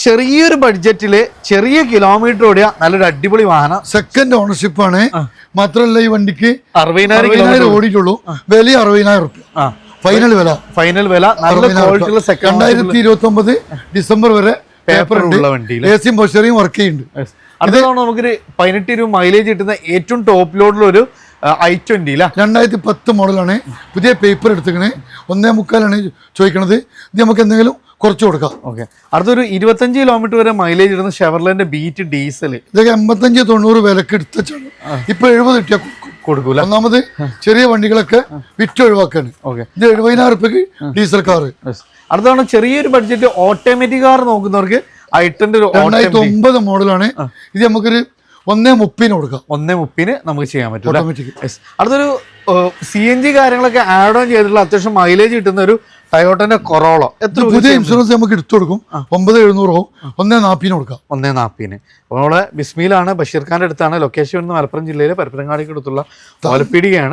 ചെറിയൊരു ബഡ്ജറ്റില് ചെറിയ കിലോമീറ്റർ ഓടിയ നല്ലൊരു അടിപൊളി വാഹനം. സെക്കൻഡ് ഓണർഷിപ്പ് ആണ്. മാത്രമല്ല ഈ വണ്ടിക്ക് 60,000 ഓടിയിട്ടുള്ളൂ. വില 60,000 റുപ്യ ഫൈനൽ വില. നല്ല ക്വാളിറ്റിയുള്ള സെക്കൻഡ് 2029 ഡിസംബർ വരെ പേപ്പർ ഉള്ള വണ്ടിയിൽ എസിയും ബഷറിയും വർക്ക് ചെയ്യുന്നുണ്ട്. അതാണ് നമുക്കൊരു 18 രൂപ മൈലേജ് കിട്ടുന്ന ഏറ്റവും ടോപ്പ് ലോഡിലുള്ള ഒരു i20 2010 മോഡലാണ്. പുതിയ പേപ്പർ എടുത്തിക്കണേ. 1.25 ചോദിക്കണത്. ഇത് നമുക്ക് എന്തെങ്കിലും കുറച്ച് കൊടുക്കാം. ഓക്കെ. അടുത്തൊരു 25 കിലോമീറ്റർ വരെ മൈലേജ് ഇടുന്ന ഷെവർലെന്റെ ബീറ്റ് ഡീസൽ. ഇതൊക്കെ 85-90 വിലക്ക് എടുത്താണ്. ഇപ്പൊ 70 കിട്ടിയാൽ കൊടുക്കൂല. ഒന്നാമത് ചെറിയ വണ്ടികളൊക്കെ വിറ്റ് ഒഴിവാക്കാണ്. ഇത് 70,000 റുപ്യക്ക് ഡീസൽ കാർ. അടുത്താണ് ചെറിയൊരു ബഡ്ജറ്റ് ഓട്ടോമാറ്റിക് കാർ നോക്കുന്നവർക്ക് i10 2009 മോഡലാണ്. ഇത് നമുക്കൊരു 1.30 കൊടുക്കാം. 1.30 നമുക്ക് ചെയ്യാൻ പറ്റും. അടുത്തൊരു CNG കാര്യങ്ങളൊക്കെ ആഡ് ഓൺ ചെയ്തിട്ടുള്ള അത്യാവശ്യം മൈലേജ് കിട്ടുന്ന ഒരു ടൊയോട്ടന്റെ കൊറോള. എത്ര പുതിയ ഇൻഷുറൻസ് നമുക്ക് എടുത്തു കൊടുക്കും. 9,700 1.40 കൊടുക്കാം. 1.40. നമ്മളെ ബിസ്മിയിലാണ്, ബഷീർ ഖാന്റെ അടുത്താണ്. ലൊക്കേഷൻ മലപ്പുറം ജില്ലയിലെ പരപ്പനങ്ങാടിക്ക് അടുത്തുള്ള ഓലപ്പീടികയാണ്.